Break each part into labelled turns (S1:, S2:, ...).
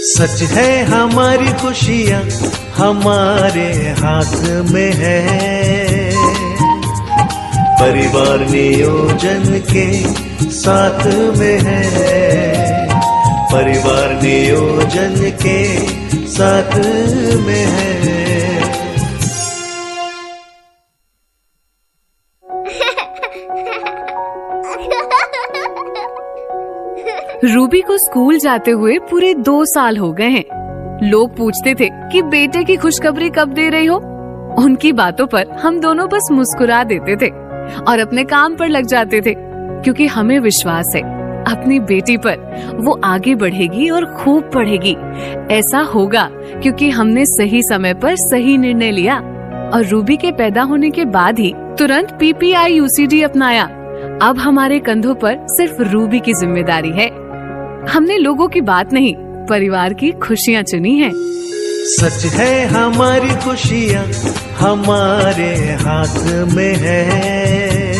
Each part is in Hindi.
S1: सच है हमारी खुशियाँ हमारे हाथ में है, परिवार नियोजन के साथ में है, परिवार नियोजन के साथ में है।
S2: रूबी को स्कूल जाते हुए पूरे 2 साल हो गए हैं। लोग पूछते थे कि बेटे की खुशखबरी कब दे रही हो। उनकी बातों पर हम दोनों बस मुस्कुरा देते थे और अपने काम पर लग जाते थे, क्योंकि हमें विश्वास है अपनी बेटी पर वो आगे बढ़ेगी और खूब पढ़ेगी। ऐसा होगा क्योंकि हमने सही समय पर सही निर्णय लिया और रूबी के पैदा होने के बाद ही तुरंत PPI UCD अपनाया। अब हमारे कंधों पर सिर्फ रूबी की जिम्मेदारी है। हमने लोगों की बात नहीं, परिवार की खुशियाँ चुनी हैं।
S1: सच है हमारी खुशियाँ हमारे हाथ में है,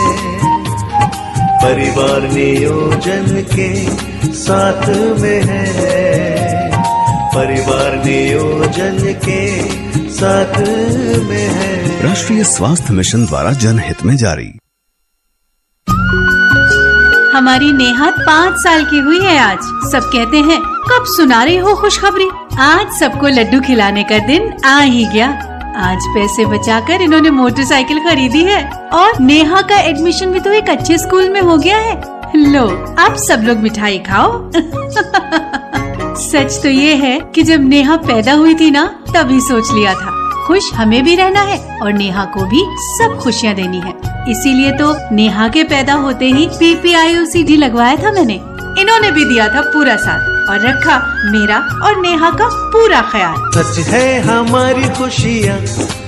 S1: परिवार नियोजन के साथ में है, परिवार नियोजन के साथ में है।
S3: राष्ट्रीय स्वास्थ्य मिशन द्वारा जनहित में जारी।
S4: हमारी नेहा 5 साल की हुई है आज। सब कहते हैं कब सुना रही हो खुशखबरी। आज सबको लड्डू खिलाने का दिन आ ही गया। आज पैसे बचाकर इन्होंने मोटरसाइकिल खरीदी है और नेहा का एडमिशन भी तो एक अच्छे स्कूल में हो गया है। लो आप सब लोग मिठाई खाओ। सच तो ये है कि जब नेहा पैदा हुई थी ना, तभी सोच लिया था खुश हमें भी रहना है और नेहा को भी सब खुशियाँ देनी है। इसीलिए तो नेहा के पैदा होते ही PPI UCD लगवाया था मैंने। इन्होंने भी दिया था पूरा साथ और रखा मेरा और नेहा का पूरा ख्याल।
S1: सच है हमारी खुशियाँ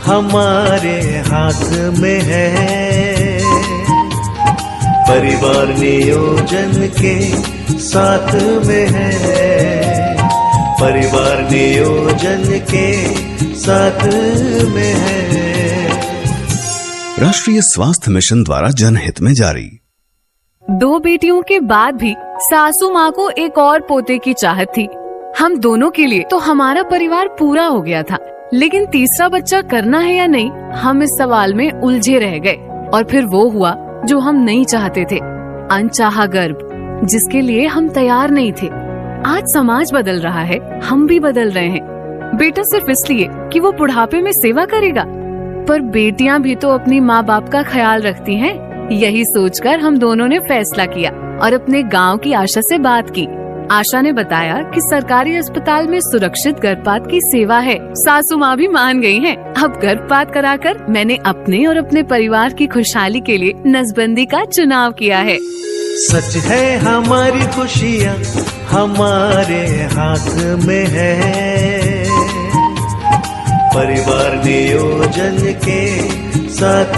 S1: हमारे हाथ में है, परिवार नियोजन के साथ में है, परिवार नियोजन के साथ में है।
S3: राष्ट्रीय स्वास्थ्य मिशन द्वारा जनहित में जारी।
S2: 2 बेटियों के बाद भी सासू माँ को एक और पोते की चाहत थी। हम दोनों के लिए तो हमारा परिवार पूरा हो गया था, लेकिन तीसरा बच्चा करना है या नहीं, हम इस सवाल में उलझे रह गए। और फिर वो हुआ जो हम नहीं चाहते थे, अनचाहा गर्भ, जिसके लिए हम तैयार नहीं थे। आज समाज बदल रहा है, हम भी बदल रहे हैं। बेटा सिर्फ इसलिए कि वो बुढ़ापे में सेवा करेगा, पर बेटियां भी तो अपनी माँ बाप का ख्याल रखती हैं। यही सोचकर हम दोनों ने फैसला किया और अपने गांव की आशा से बात की। आशा ने बताया कि सरकारी अस्पताल में सुरक्षित गर्भपात की सेवा है। सासू माँ भी मान गई हैं। अब गर्भपात कराकर मैंने अपने और अपने परिवार की खुशहाली के लिए नसबंदी का चुनाव किया है।
S1: सच है हमारी खुशियाँ हमारे हाथ में है, परिवार नियोजन के साथ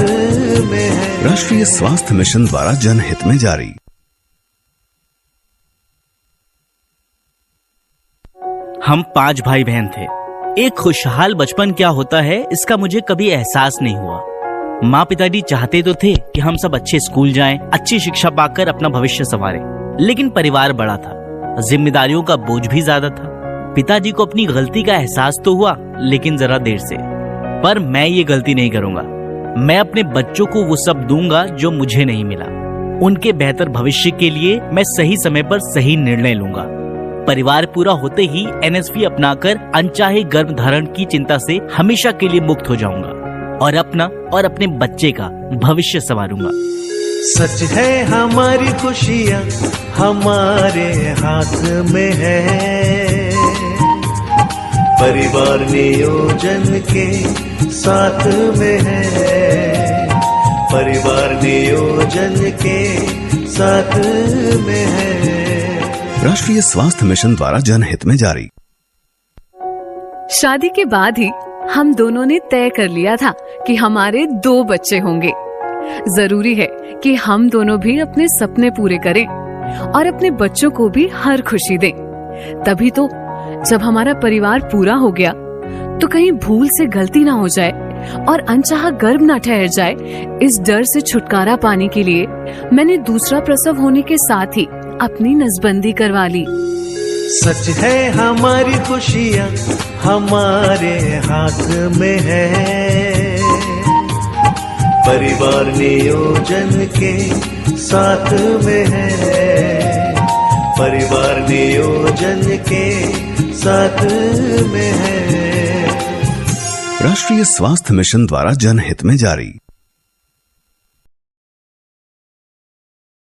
S1: में है।
S3: राष्ट्रीय स्वास्थ्य मिशन द्वारा जनहित में जारी।
S5: हम 5 भाई बहन थे। एक खुशहाल बचपन क्या होता है इसका मुझे कभी एहसास नहीं हुआ। माँ पिताजी चाहते तो थे कि हम सब अच्छे स्कूल जाएं, अच्छी शिक्षा पाकर अपना भविष्य संवारें, लेकिन परिवार बड़ा था, जिम्मेदारियों का बोझ भी ज्यादा था। पिताजी को अपनी गलती का एहसास तो हुआ, लेकिन जरा देर से। पर मैं ये गलती नहीं करूंगा। मैं अपने बच्चों को वो सब दूंगा जो मुझे नहीं मिला। उनके बेहतर भविष्य के लिए मैं सही समय पर सही निर्णय लूंगा। परिवार पूरा होते ही NSP अपनाकर अनचाहे गर्भधारण की चिंता से हमेशा के लिए मुक्त हो जाऊंगा और अपना और अपने बच्चे का भविष्य संवारूंगा।
S1: सच है हमारी खुशियाँ हमारे हाथ में है, परिवार नियोजन के साथ में है, परिवार नियोजन के साथ में है।
S3: राष्ट्रीय स्वास्थ्य मिशन द्वारा जनहित में जारी।
S2: शादी के बाद ही हम दोनों ने तय कर लिया था कि हमारे 2 बच्चे होंगे। जरूरी है कि हम दोनों भी अपने सपने पूरे करें और अपने बच्चों को भी हर खुशी दें। तभी तो जब हमारा परिवार पूरा हो गया तो कहीं भूल से गलती ना हो जाए और अनचाहा गर्भ ना ठहर जाए, इस डर से छुटकारा पाने के लिए मैंने दूसरा प्रसव होने के साथ ही अपनी नसबंदी करवा ली।
S1: सच है हमारी खुशियाँ हमारे हाथ में है। परिवार नियोजन के साथ में है, परिवार नियोजन के साथ में है।
S3: राष्ट्रीय स्वास्थ्य मिशन द्वारा जनहित में जारी।